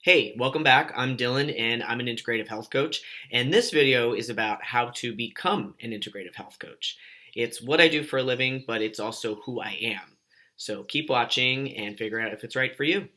Hey, welcome back. I'm Dylan and I'm an integrative health coach. And this video is about how to become an integrative health coach. It's what I do for a living, but it's also who I am. So keep watching and figure out if it's right for you.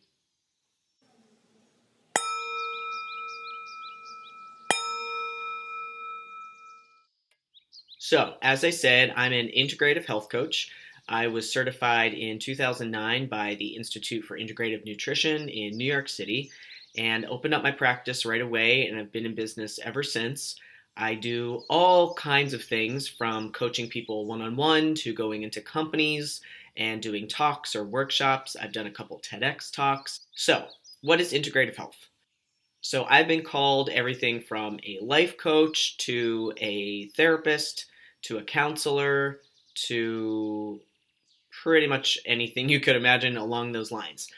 So, as I said, I'm an integrative health coach. I was certified in 2009 by the Institute for Integrative Nutrition in New York City and opened up my practice right away, and I've been in business ever since. I do all kinds of things from coaching people one on one to going into companies and doing talks or workshops. I've done a couple TEDx talks. So, what is integrative health? So, I've been called everything from a life coach to a therapist to a counselor to pretty much anything you could imagine along those lines.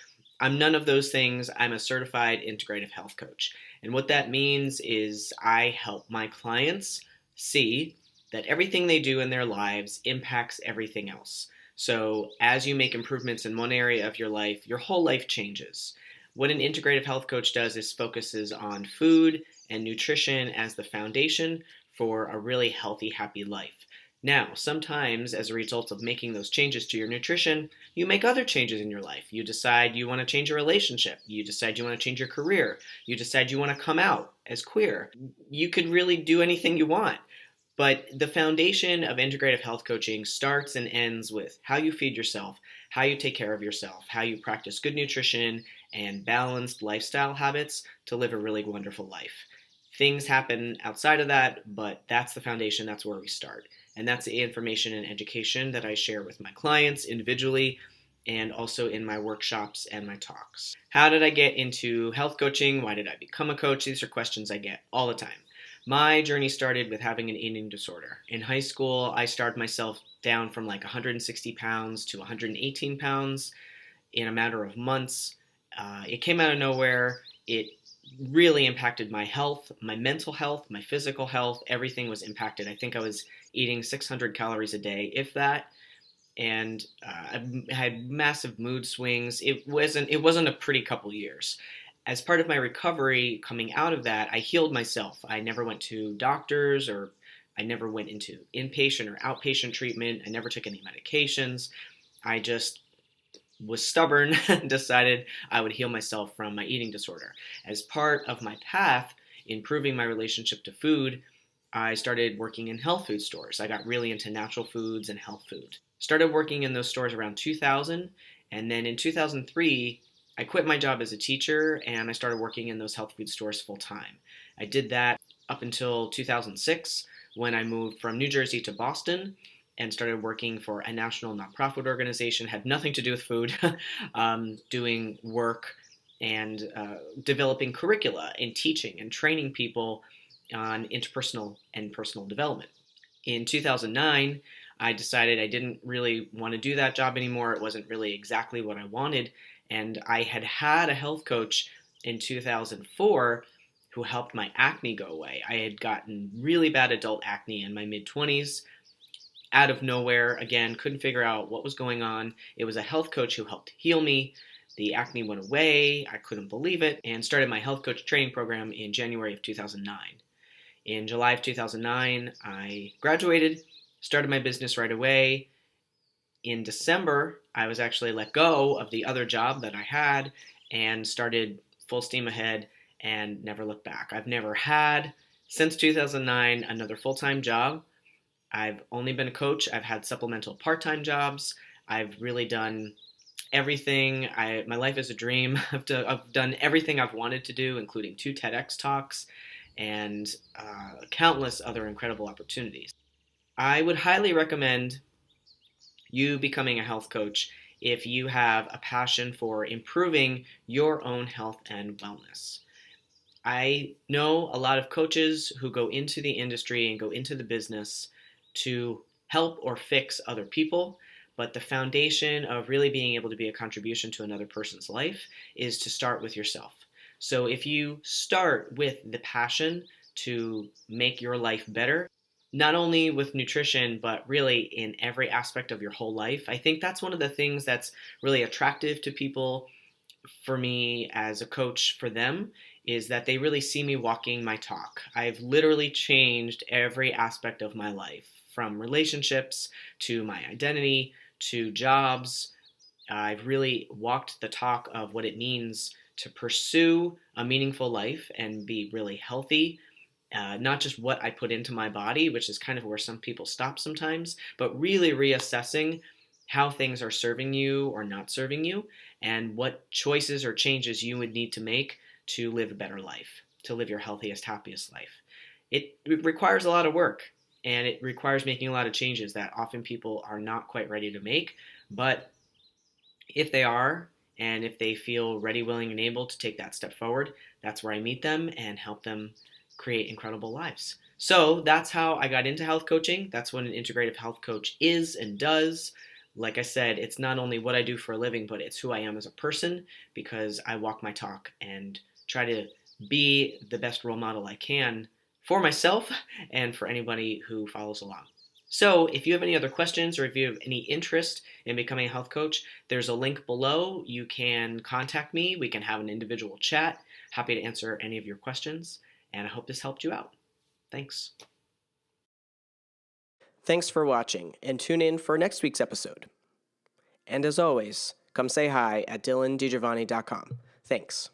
I'm none of those things. I'm a certified integrative health coach. And what that means is I help my clients see that everything they do in their lives impacts everything else. So as you make improvements in one area of your life, your whole life changes. What an integrative health coach does is focuses on food and nutrition as the foundation for a really healthy, happy life. Now, sometimes as a result of making those changes to your nutrition, you make other changes in your life. You decide you want to change your relationship. You decide you want to change your career. You decide you want to come out as queer. You could really do anything you want. But the foundation of integrative health coaching starts and ends with how you feed yourself, how you take care of yourself, how you practice good nutrition and balanced lifestyle habits to live a really wonderful life. Things happen outside of that, but that's the foundation. That's where we start. And that's the information and education that I share with my clients individually and also in my workshops and my talks. How did I get into health coaching? Why did I become a coach? These are questions I get all the time. My journey started with having an eating disorder. In high school, I starved myself down from like 160 pounds to 118 pounds in a matter of months. It came out of nowhere. It really impacted my health, my mental health, my physical health. Everything was impacted. I think I was eating 600 calories a day, if that. And I had massive mood swings. It wasn't a pretty couple years. As part of my recovery coming out of that, I healed myself. I never went to doctors or I never went into inpatient or outpatient treatment. I never took any medications. I just was stubborn and decided I would heal myself from my eating disorder. As part of my path, improving my relationship to food, I started working in health food stores. I got really into natural foods and health food. Started working in those stores around 2000, and then in 2003, I quit my job as a teacher and I started working in those health food stores full time. I did that up until 2006 when I moved from New Jersey to Boston and started working for a national nonprofit organization, had nothing to do with food, doing work and developing curricula and teaching and training people on interpersonal and personal development. In 2009, I decided I didn't really want to do that job anymore. It wasn't really exactly what I wanted. And I had had a health coach in 2004 who helped my acne go away. I had gotten really bad adult acne in my mid-20s. Out of nowhere, again, couldn't figure out what was going on. It was a health coach who helped heal me. The acne went away. I couldn't believe it and started my health coach training program in January of 2009. In July of 2009, I graduated, started my business right away. In December, I was actually let go of the other job that I had and started full steam ahead and never looked back. I've never had, since 2009, another full-time job. I've only been a coach. I've had supplemental part-time jobs. I've really done everything. My life is a dream. I've done everything I've wanted to do, including 2 TEDx talks and countless other incredible opportunities. I would highly recommend you becoming a health coach if you have a passion for improving your own health and wellness. I know a lot of coaches who go into the industry and go into the business to help or fix other people, but the foundation of really being able to be a contribution to another person's life is to start with yourself. So if you start with the passion to make your life better, not only with nutrition, but really in every aspect of your whole life, I think that's one of the things that's really attractive to people for me as a coach for them is that they really see me walking my talk. I've literally changed every aspect of my life, from relationships to my identity to jobs. I've really walked the talk of what it means to pursue a meaningful life and be really healthy. Not just what I put into my body, which is kind of where some people stop sometimes, but really reassessing how things are serving you or not serving you, and what choices or changes you would need to make to live a better life, to live your healthiest, happiest life. It requires a lot of work, and it requires making a lot of changes that often people are not quite ready to make. But if they are, and if they feel ready, willing, and able to take that step forward, that's where I meet them and help them create incredible lives. So that's how I got into health coaching. That's what an integrative health coach is and does. Like I said, it's not only what I do for a living, but it's who I am as a person, because I walk my talk and try to be the best role model I can for myself and for anybody who follows along. So, if you have any other questions or if you have any interest in becoming a health coach, there's a link below. You can contact me. We can have an individual chat. Happy to answer any of your questions, and I hope this helped you out. Thanks. Thanks for watching, and tune in for next week's episode. And as always, come say hi at dylandigiovanni.com. Thanks.